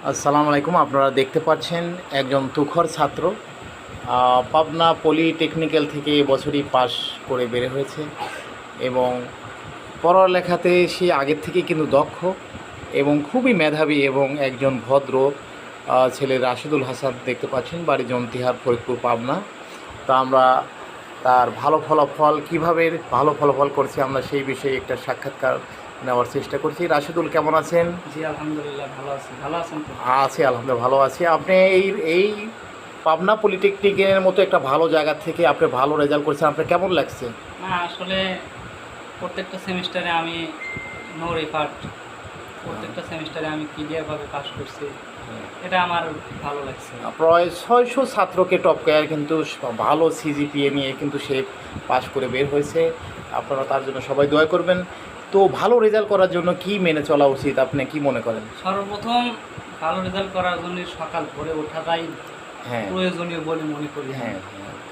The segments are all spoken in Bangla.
আসসালামু আলাইকুম। আপনারা দেখতে পাচ্ছেন একজন তুখর ছাত্র পাবনা পলিটেকনিক্যাল থেকে এবছরই পাশ করে বের হয়েছে এবং পড়ালেখাতে সে আগের থেকে কিন্তু দক্ষ এবং খুবই মেধাবী এবং একজন ভদ্র ছেলে রাশিদুল হাসান দেখতে পাচ্ছেন, বাড়ি জমতিহার, ফরিদপুর, পাবনা। তা আমরা তার কীভাবে ভালো ফলাফল করছে আমরা সেই বিষয়ে একটা সাক্ষাৎকার নেওয়ার চেষ্টা করছি। রাশিদুল, কেমন আছেন? জি আলহামদুলিল্লাহ ভালো আছি। ভালো আছেন তো? আছি, আলহামদুলিল্লাহ ভালো আছি। আপনি এই পাবনা পলিটেকনিকের মতো একটা ভালো জায়গা থেকে আপনি ভালো রেজাল্ট করছেন, আপনার কেমন লাগছে? না আসলে প্রত্যেকটা সেমিস্টারে আমি নো রেফার্ট, প্রত্যেকটা সেমিস্টারে আমি ক্লিয়ারভাবে পাস করছি, এটা আমার ভালো লাগছে। প্রায় 600 ছাত্রকে টপকায় কিন্তু ভালো সিজিপিএ নিয়ে কিন্তু সে পাশ করে বের হয়েছে। আপনারা তার জন্য সবাই দোয়া করবেন। তো ভালো রেজাল্ট করার জন্য কি মেনে চলা উচিত, আপনি কি মনে করেন? সর্বপ্রথম ভালো রেজাল্ট করার জন্য সকাল ভোরে ওঠাটাই হ্যাঁ প্রয়োজনীয় বলে মনে করি। হ্যাঁ,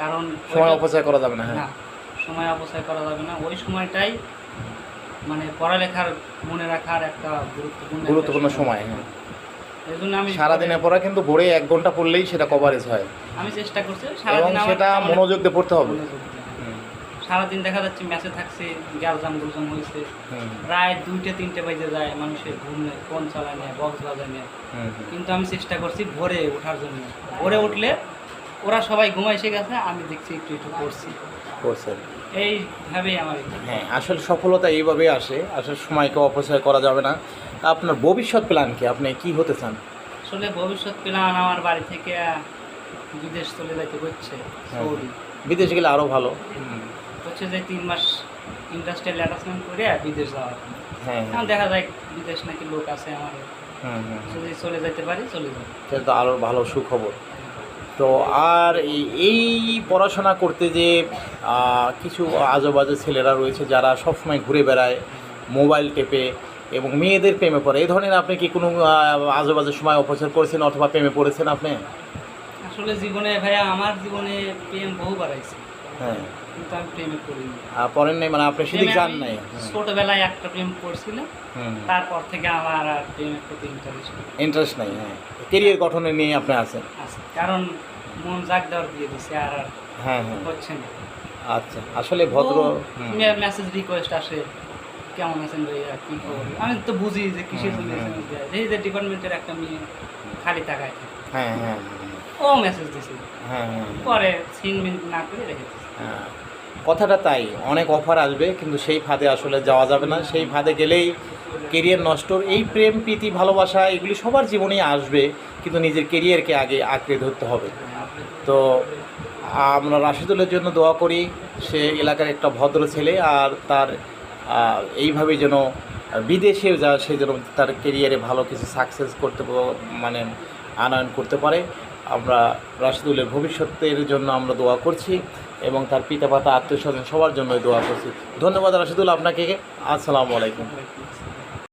কারণ সময় অপচয় করা যাবে না। না, সময় অপচয় করা যাবে না। ওই সময়টাই মানে পড়ালেখার মনে রাখার একটা গুরুত্বপূর্ণ সময়। হ্যাঁ, এই জন্য আমি সারাদিনের পড়া কিন্তু ভোরে 1 ঘন্টা পড়লেই সেটা কভারেজ হয়। আমি চেষ্টা করছি এবং সারাদিন সেটা মনোযোগ দিয়ে পড়তে হবে। সারাদিন দেখা যাচ্ছে ম্যাচে থাকছে, গ্যালজাম গুলজাম হয়েছে, রাত 2-3 বাজে যায়, মানুষের ঘুমে ফোন চালায় নেয়, বক্স বাজায় নেয়। কিন্তু আমি চেষ্টা করছি ভোরে ওঠার জন্য। ভোরে উঠলে ওরা সবাই ঘুমা এসে গেছে, আমি দেখছি একটু একটু করছি। এইভাবেই আমার হ্যাঁ, আসলে সফলতা এইভাবেই আসে। আসলে সময়কে অপচয় করা যাবে না। আপনার ভবিষ্যৎ প্ল্যান কি? আপনি কি হতে চান? আসলে ভবিষ্যৎ প্ল্যান আমার বাড়ি থেকে বিদেশ চলে যাইতে হচ্ছে, সৌদি। বিদেশ গেলে আরও ভালো। হচ্ছে যে 3 মাস ইন্ডাস্ট্রিয়াল অ্যাটাচমেন্ট করে বিদেশ যাওয়া। হ্যাঁ, এখন দেখা যায় বিদেশ নাকি লোক আছে আমার, যদি চলে যেতে পারি চলে যাবো, সেটা তো আরও ভালো সুখবর। তো আর এই পড়াশোনা করতে যে কিছু আজেবাজে ছেলেরা রয়েছে যারা সবসময় ঘুরে বেড়ায়, মোবাইল টেপে এবং মেয়েদের প্রেমে পড়ে, এই ধরনের আপনি কি কোনো আজেবাজে সময় অপচয় করেছেন অথবা প্রেমে পড়েছেন আপনি? আসলে জীবনে ভাইয়া, আমার জীবনে প্রেম বহু বাড়াইছে। হ্যাঁ, কিন্তু আমি প্রেমে পড়িনি। পড়েন নাই মানে আপনি সেদিক যান নাই? ছোটবেলায় একটা প্রেম করছিলাম, তারপর থেকে আমার আর প্রেমের প্রতি ইন্টারেস্ট নাই। হ্যাঁ, কেরিয়ার গঠনে নিয়ে আপনি আছেন। কারণ মন জাগ দেওয়ার দিয়ে দিচ্ছে, আর হ্যাঁ হচ্ছে না। আচ্ছা, আসলে ভদ্র মেসেজ রিকোয়েস্ট আসে, কেমন আছেন ভাইয়া, কি খবর। আমি তো বুঝি যে কিসের জন্য মেসেজ দেয়, এই যে ডিপার্টমেন্টের একটা মেয়ে খালি টাকায়। ও মেসেজ দিছে, পরে সিনমিন না করে রেখে দিচ্ছে। কথাটা তাই, অনেক অফার আসবে কিন্তু সেই ফাঁদে আসলে যাওয়া যাবে না। সেই ফাঁদে গেলেই কেরিয়ার নষ্ট। এই প্রেম, প্রীতি, ভালোবাসা এগুলি সবার জীবনেই আসবে, কিন্তু নিজের কেরিয়ারকে আগে আঁকড়ে ধরতে হবে। তো আমরা রাশিদুলের জন্য দোয়া করি, সে এলাকার একটা ভদ্র ছেলে, আর তার এইভাবে যেন বিদেশেও সে যেন তার কেরিয়ারে ভালো কিছু সাকসেস করতে মানে আনয়ন করতে পারে। আমরা রাশিদুলের ভবিষ্যতের জন্য আমরা দোয়া করছি এবং তার পিতামাতা, আত্মীয় স্বজন সবার জন্যই দোয়া করছি। ধন্যবাদ রাশিদুল আপনাকে। আসসালামু আলাইকুম।